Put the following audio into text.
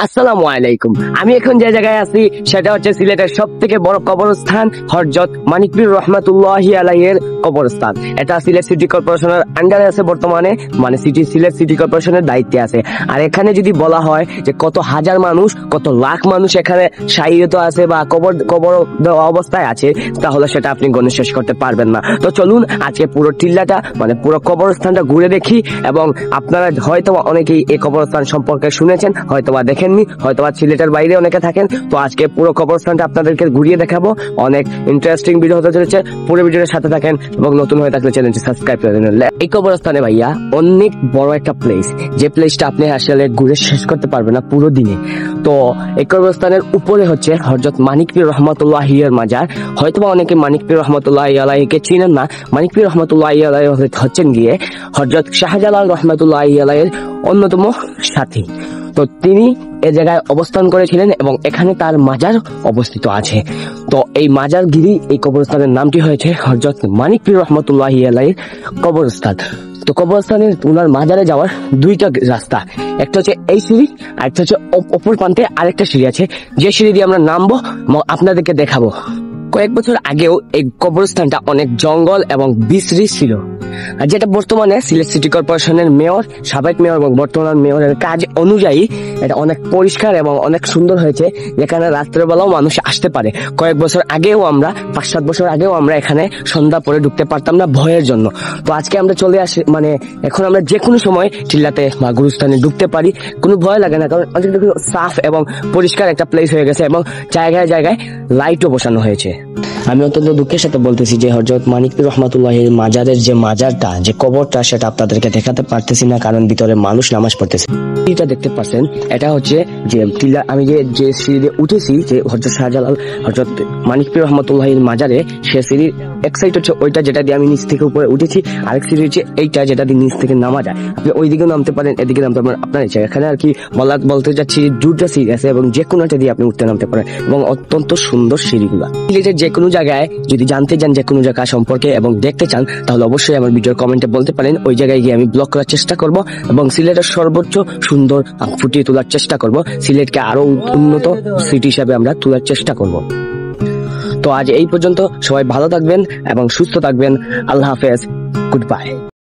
আসসালামু আলাইকুম। আমি এখন যে জায়গায় আছি সেটা হচ্ছে সিলেটের সব থেকে বড় কবরস্থান হযরত মানিক পীর রহমাতুল্লাহি আলাইহির কবরস্থান। এটা সিলেট সিটি কর্পোরেশনের আন্ডারে আছে বর্তমানে, মানে সিলেট সিটি কর্পোরেশনের দায়িত্বে আছে। আর এখানে যদি বলা হয় যে কত হাজার মানুষ, কত লাখ মানুষ এখানে শায়িত আছে বা কবর দেওয়া অবস্থায় আছে, তাহলে সেটা আপনি গণে শেষ করতে পারবেন না। তো চলুন আজকে পুরো টিল্লাটা মানে পুরো কবরস্থানটা ঘুরে দেখি। এবং আপনারা হয়তো অনেকেই এই কবরস্থান সম্পর্কে শুনেছেন, হয়তোবা দেখেননি, হয়তোবা সিলেটের বাইরে অনেকে থাকেন। তো আজকে পুরো কবরস্থানটা আপনাদেরকে ঘুরিয়ে দেখাবো। অনেক ইন্টারেস্টিং ভিডিও হতে চলেছে, পুরো ভিডিওর সাথে থাকেন এবং নতুন হয়ে থাকলে চ্যানেলটি সাবস্ক্রাইব করে দিন। এই কবরস্থানে ভাইয়া অনেক বড় একটা প্লেস, যে প্লেসটা আপনি আসলে ঘুরে শেষ করতে পারবেন না পুরো দিনে। তো এই কবরস্থানের উপরে হচ্ছে হযরত মানিক পীর রহমাতুল্লাহি এর মাজার। হয়তোবা অনেকে মানিক পীর রহমাতুল্লাহি আলাইহিকে চিনেন না। মানিক পীর রহমাতুল্লাহি আলাইহি হচ্ছেন গিয়ে হযরত শাহজালাল রহমাতুল্লাহি আলাইহির অন্যতম সাথী। তো তিনি এ জায়গায় অবস্থান করেছিলেন এবং এখানে তার মাজার অবস্থিত আছে। তো এই মাজার গিরি এই কবরস্থানের নামটি হয়েছে হযরত মানিক পীর রহমাতুল্লাহি আলাইহির কবরস্থান। তো কবরস্থানের ওনার মাজারে যাওয়ার দুইটা রাস্তা, একটা হচ্ছে এই সিঁড়ি, আর একটা হচ্ছে অপর প্রান্তে আরেকটা সিঁড়ি আছে, যে সিঁড়ি দিয়ে আমরা নামবো আপনাদেরকে দেখাবো। কয়েক বছর আগেও এই কবরস্থানটা অনেক জঙ্গল এবং বিশ্রী ছিল, আর যেটা বর্তমানে সিলেট সিটি কর্পোরেশনের মেয়র, সাবেক মেয়র এবং বর্তমান মেয়রের কাজ অনুযায়ী এটা অনেক পরিষ্কার এবং অনেক সুন্দর হয়েছে, যেখানে রাত্রেবেলাও মানুষ আসতে পারে। কয়েক বছর আগেও আমরা 5-7 বছর আগেও আমরা এখানে সন্ধ্যা পরে ঢুকতে পারতাম না ভয়ের জন্য। তো আজকে আমরা চলে আসি, মানে এখন আমরা যে কোনো সময় টিল্লাতে বা গুরুস্থানে ঢুকতে পারি, কোনো ভয় লাগে না, কারণ অনেক সাফ এবং পরিষ্কার একটা প্লেস হয়ে গেছে এবং জায়গায় জায়গায় লাইটও বসানো হয়েছে। আমি অত্যন্ত দুঃখের সাথে বলতেছি যে হযরত মানিক পীর রহমাতুল্লাহির মাজারের যে মাজারটা, যে কবরটা, সেটা আপনাদেরকে দেখাতে পারতেছি না, কারণ ভিতরে মানুষ নামাজ পড়তেছে। এটা দেখতে পাচ্ছেন, এটা হচ্ছে যে টিলা, আমি যে সিঁড়ি উঠেছি, যে হযরত শাহজালাল হযরত মানিক পীর রহমাতুল্লাহির মাজারে, সে সিঁড়ির এক সাইড হচ্ছে ওইটা যেটা দিয়ে আমি নিচ থেকে উপরে উঠেছি, আরেক সিঁড়ি হচ্ছে এইটা যেটা দিয়ে নিচ থেকে নামা যায়। আপনি ওইদিকেও নামতে পারেন, এদিকে নামতে পারেন, আপনার ইচ্ছা। এখানে আর কি বলতে যাচ্ছি, দুটো সিঁড়ি আছে এবং যে কোনো একটা দিয়ে আপনি উঠতে নামতে পারেন এবং অত্যন্ত সুন্দর সিঁড়িগুলা। সিলেটের যে কোনো জায়গায় যদি জানতে চান যে কোনো জায়গা সম্পর্কে এবং দেখতে চান, তাহলে অবশ্যই আমার ভিডিওর কমেন্টে বলতে পারেন। ওই জায়গায় গিয়ে আমি ব্লগ করার চেষ্টা করব এবং সিলেটের সর্বোচ্চ সুন্দর ফুটিয়ে তোলার চেষ্টা করব। সিলেটকে আরো উন্নত সিটি হিসাবে আমরা তোলার চেষ্টা করব। তো আজ এই পর্যন্ত, সবাই ভালো থাকবেন এবং সুস্থ থাকবেন। আল্লাহ হাফেজ, গুড বাই।